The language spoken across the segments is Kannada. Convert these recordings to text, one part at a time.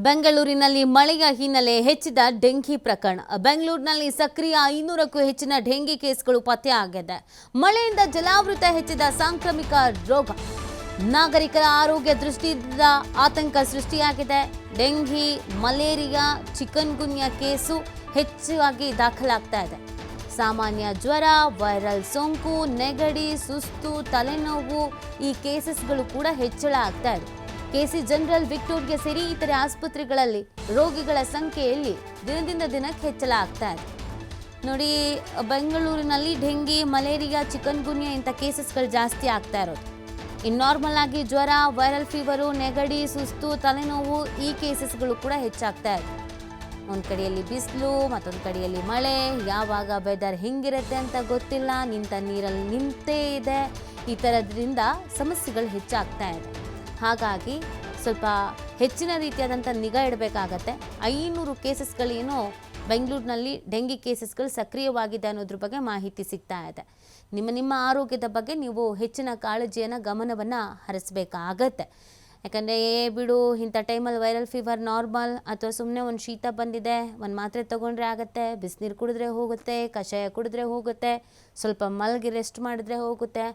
ಬೆಂಗಳೂರಿನಲ್ಲಿ ಮಳೆಯ ಹಿನ್ನೆಲೆ ಹೆಚ್ಚಿದ ಡೆಂಘಿ ಪ್ರಕರಣ. ಬೆಂಗಳೂರಿನಲ್ಲಿ ಸಕ್ರಿಯ 500ಕ್ಕೂ ಹೆಚ್ಚಿನ ಡೆಂಘಿ ಕೇಸ್ಗಳು ಪತ್ತೆಯಾಗಿದೆ. ಮಳೆಯಿಂದ ಜಲಾವೃತ ಹೆಚ್ಚಿದ ಸಾಂಕ್ರಾಮಿಕ ರೋಗ. ನಾಗರಿಕರ ಆರೋಗ್ಯ ದೃಷ್ಟಿಯಿಂದ ಆತಂಕ ಸೃಷ್ಟಿಯಾಗಿದೆ. ಡೆಂಘಿ, ಮಲೇರಿಯಾ, ಚಿಕನ್ಗುನ್ಯಾ ಕೇಸು ಹೆಚ್ಚಾಗಿ ದಾಖಲಾಗ್ತಾ ಇದೆ. ಸಾಮಾನ್ಯ ಜ್ವರ, ವೈರಲ್ ಸೋಂಕು, ನೆಗಡಿ, ಸುಸ್ತು, ತಲೆನೋವು ಈ ಕೇಸಸ್ಗಳು ಕೂಡ ಹೆಚ್ಚಳ ಆಗ್ತಾ ಇದೆ. ಕೆಸಿ ಜನರಲ್ ವಿಕ್ಟೋರಿಯಾ ಸೇರಿ ಇತರೆ ಆಸ್ಪತ್ರೆಗಳಲ್ಲಿ ರೋಗಿಗಳ ಸಂಖ್ಯೆಯಲ್ಲಿ ದಿನದಿಂದ ದಿನಕ್ಕೆ ಹೆಚ್ಚಳ ಆಗ್ತಾ ಇದೆ. ನೋಡಿ, ಬೆಂಗಳೂರಿನಲ್ಲಿ ಡೆಂಗಿ, ಮಲೇರಿಯಾ, ಚಿಕನ್ಗುನ್ಯಾ ಇಂಥ ಕೇಸಸ್ಗಳು ಜಾಸ್ತಿ ಆಗ್ತಾ ಇರೋದು. ಇನ್ನು ನಾರ್ಮಲ್ ಆಗಿ ಜ್ವರ, ವೈರಲ್ ಫೀವರು, ನೆಗಡಿ, ಸುಸ್ತು, ತಲೆನೋವು ಈ ಕೇಸಸ್ಗಳು ಕೂಡ ಹೆಚ್ಚಾಗ್ತಾ ಇದೆ. ಒಂದು ಕಡೆಯಲ್ಲಿ ಬಿಸಿಲು, ಮತ್ತೊಂದು ಕಡೆಯಲ್ಲಿ ಮಳೆ. ಯಾವಾಗ ವೆದರ್ ಹೆಂಗಿರುತ್ತೆ ಅಂತ ಗೊತ್ತಿಲ್ಲ. ನಿಂತ ನೀರಲ್ಲಿ ನಿಂತೇ ಇದೆ. ಈ ಥರದ್ರಿಂದ ಸಮಸ್ಯೆಗಳು ಹೆಚ್ಚಾಗ್ತಾ ಇದೆ. ಹಾಗಾಗಿ ಸ್ವಲ್ಪ ಹೆಚ್ಚಿನ ರೀತಿಯಾದಂಥ ನಿಗಾ ಇಡಬೇಕಾಗತ್ತೆ. 500 ಕೇಸಸ್ಗಳೇನೋ ಬೆಂಗಳೂರಿನಲ್ಲಿ ಡೆಂಗಿ ಕೇಸಸ್ಗಳು ಸಕ್ರಿಯವಾಗಿದೆ ಅನ್ನೋದ್ರ ಬಗ್ಗೆ ಮಾಹಿತಿ ಸಿಗ್ತಾ ಇದೆ. ನಿಮ್ಮ ಆರೋಗ್ಯದ ಬಗ್ಗೆ ನೀವು ಹೆಚ್ಚಿನ ಕಾಳಜಿಯನ್ನು, ಗಮನವನ್ನು ಹರಿಸಬೇಕಾಗತ್ತೆ. ಯಾಕಂದರೆ ಬಿಡು, ಇಂಥ ಟೈಮಲ್ಲಿ ವೈರಲ್ ಫೀವರ್ ನಾರ್ಮಲ್, ಅಥವಾ ಸುಮ್ಮನೆ ಒಂದು ಶೀತ ಬಂದಿದೆ, ಒಂದು ಮಾತ್ರೆ ತೊಗೊಂಡ್ರೆ ಆಗುತ್ತೆ, ಬಿಸಿನೀರು ಕುಡಿದ್ರೆ ಹೋಗುತ್ತೆ, ಕಷಾಯ ಕುಡಿದ್ರೆ ಹೋಗುತ್ತೆ, ಸ್ವಲ್ಪ ಮಲಗಿ ರೆಸ್ಟ್ ಮಾಡಿದ್ರೆ ಹೋಗುತ್ತೆ.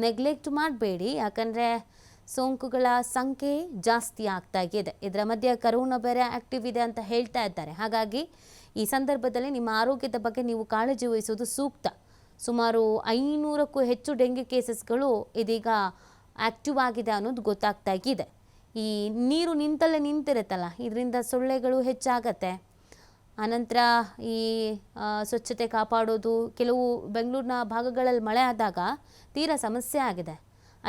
ನೆಗ್ಲೆಕ್ಟ್ ಮಾಡಬೇಡಿ, ಯಾಕಂದರೆ ಸೋಂಕುಗಳ ಸಂಖ್ಯೆ ಜಾಸ್ತಿ ಆಗ್ತಾ ಇದೆ. ಇದರ ಮಧ್ಯೆ ಕರೋನಾ ಬೇರೆ ಆ್ಯಕ್ಟಿವ್ ಇದೆ ಅಂತ ಹೇಳ್ತಾ ಇದ್ದಾರೆ. ಹಾಗಾಗಿ ಈ ಸಂದರ್ಭದಲ್ಲಿ ನಿಮ್ಮ ಆರೋಗ್ಯದ ಬಗ್ಗೆ ನೀವು ಕಾಳಜಿ ವಹಿಸೋದು ಸೂಕ್ತ. ಸುಮಾರು 500ಕ್ಕೂ ಹೆಚ್ಚು ಡೆಂಗಿ ಕೇಸಸ್ಗಳು ಇದೀಗ ಆ್ಯಕ್ಟಿವ್ ಆಗಿದೆ ಅನ್ನೋದು ಗೊತ್ತಾಗ್ತಾ ಇದೆ. ಈ ನೀರು ನಿಂತಲ್ಲೇ ನಿಂತಿರುತ್ತಲ್ಲ, ಇದರಿಂದ ಸೊಳ್ಳೆಗಳು ಹೆಚ್ಚಾಗತ್ತೆ. ಆನಂತರ ಈ ಸ್ವಚ್ಛತೆ ಕಾಪಾಡೋದು, ಕೆಲವು ಬೆಂಗಳೂರಿನ ಭಾಗಗಳಲ್ಲಿ ಮಳೆ ಆದಾಗ ತೀರಾ ಸಮಸ್ಯೆ ಆಗಿದೆ.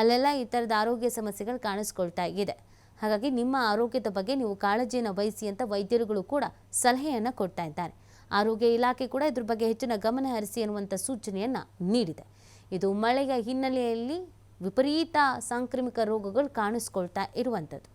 ಅಲ್ಲೆಲ್ಲ ಈ ಥರದ ಆರೋಗ್ಯ ಸಮಸ್ಯೆಗಳು ಕಾಣಿಸ್ಕೊಳ್ತಾ ಇದೆ. ಹಾಗಾಗಿ ನಿಮ್ಮ ಆರೋಗ್ಯದ ಬಗ್ಗೆ ನೀವು ಕಾಳಜಿಯನ್ನು ವಹಿಸಿ ಅಂತ ವೈದ್ಯರುಗಳು ಕೂಡ ಸಲಹೆಯನ್ನು ಕೊಡ್ತಾ ಇದ್ದಾರೆ. ಆರೋಗ್ಯ ಇಲಾಖೆ ಕೂಡ ಇದ್ರ ಬಗ್ಗೆ ಹೆಚ್ಚಿನ ಗಮನ ಹರಿಸಿ ಅನ್ನುವಂಥ ಸೂಚನೆಯನ್ನು ನೀಡಿದೆ. ಇದು ಮಳೆಯ ಹಿನ್ನೆಲೆಯಲ್ಲಿ ವಿಪರೀತ ಸಾಂಕ್ರಾಮಿಕ ರೋಗಗಳು ಕಾಣಿಸ್ಕೊಳ್ತಾ ಇರುವಂಥದ್ದು.